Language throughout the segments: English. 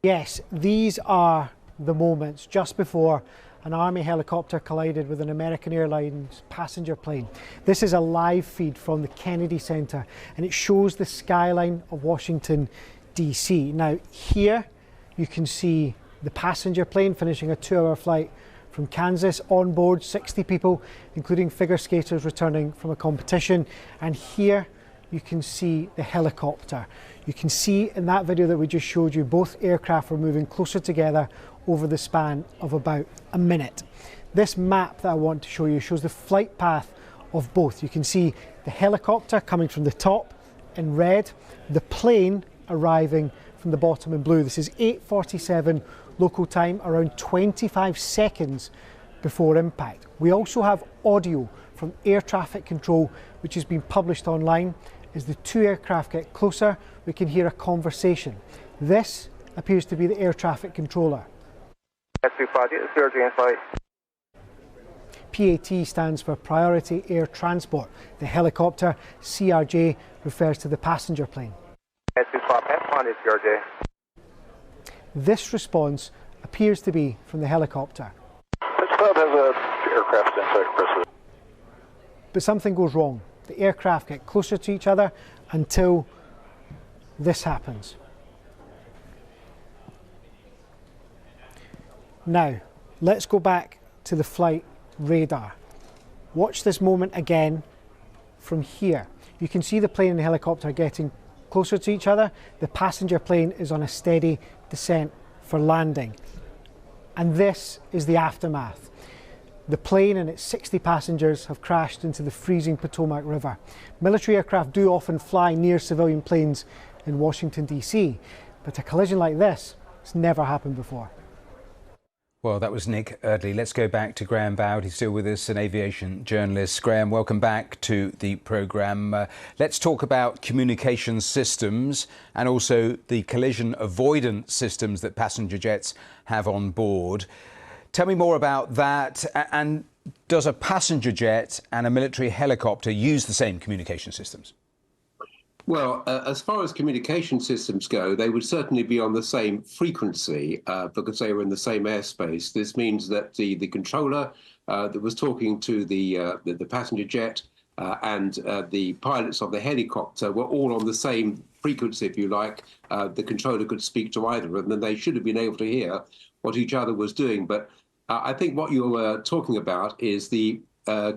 Yes, these are the moments just before an Army helicopter collided with an American Airlines passenger plane. This is a live feed from the Kennedy Center and it shows the skyline of Washington, D.C. Now here you can see the passenger plane finishing a 2-hour flight from Kansas. On board 60 people, including figure skaters returning from a competition. And here you can see the helicopter. You can see in that video that we just showed you, both aircraft were moving closer together over the span of about a minute. This map that I want to show you shows the flight path of both. You can see the helicopter coming from the top in red, the plane arriving from the bottom in blue. This is 8:47 local time, around 25 seconds before impact. We also have audio from air traffic control, which has been published online. As the two aircraft get closer, we can hear a conversation. This appears to be the air traffic controller. PAT stands for Priority Air Transport. The helicopter, CRJ, refers to the passenger plane. This response appears to be from the helicopter. But something goes wrong. The aircraft get closer to each other until this happens. Now, let's go back to the flight radar. Watch this moment again from here. You can see the plane and the helicopter getting closer to each other. The passenger plane is on a steady descent for landing. And this is the aftermath. The plane and its 60 passengers have crashed into the freezing Potomac River. Military aircraft do often fly near civilian planes in Washington, D.C., but a collision like this has never happened before. Well, that was Nick Eardley. Let's go back to Graham Bowd. He's still with us, an aviation journalist. Graham, welcome back to the programme. Let's talk about communication systems and also the collision avoidance systems that passenger jets have on board. Tell me more about that. And does a passenger jet and a military helicopter use the same communication systems? Well, as far as communication systems go, they would certainly be on the same frequency because they were in the same airspace. This means that the controller that was talking to the passenger jet and the pilots of the helicopter were all on the same frequency, if you like. The controller could speak to either of them, and they should have been able to hear what each other was doing. But I think what you were talking about is the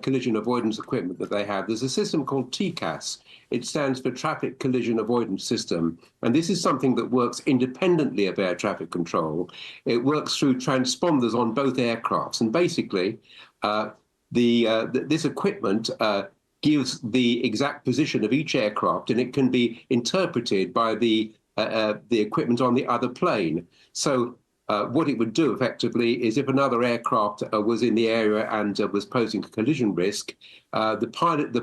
collision avoidance equipment that they have. There's a system called TCAS. It stands for Traffic Collision Avoidance System. And this is something that works independently of air traffic control. It works through transponders on both aircrafts. And basically, this equipment gives the exact position of each aircraft, and it can be interpreted by the equipment on the other plane. So what it would do effectively is if another aircraft was in the area and was posing a collision risk, the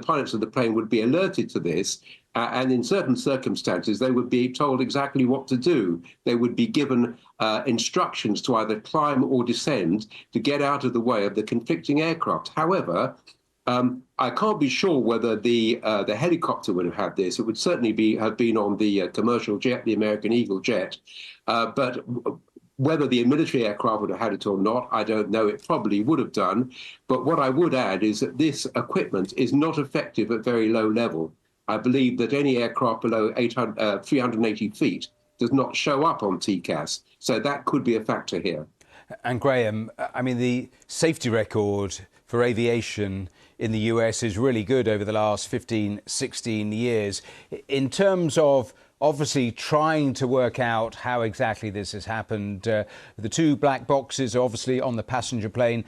pilots of the plane would be alerted to this, and in certain circumstances they would be told exactly what to do. They would be given instructions to either climb or descend to get out of the way of the conflicting aircraft. However, I can't be sure whether the helicopter would have had this. It would certainly have been on the commercial jet, the American Eagle jet, but whether the military aircraft would have had it or not, I don't know. It probably would have done. But what I would add is that this equipment is not effective at very low level. I believe that any aircraft below 380 feet does not show up on TCAS. So that could be a factor here. And Graham, I mean, the safety record for aviation in the US is really good over the last 15, 16 years. In terms of obviously trying to work out how exactly this has happened, the two black boxes are obviously on the passenger plane.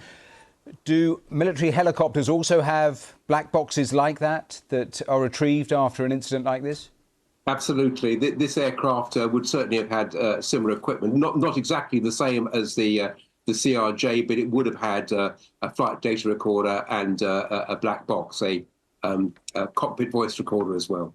Do military helicopters also have black boxes like that are retrieved after an incident like this? Absolutely. This aircraft would certainly have had similar equipment, not exactly the same as the CRJ, but it would have had a flight data recorder and a black box, a cockpit voice recorder as well.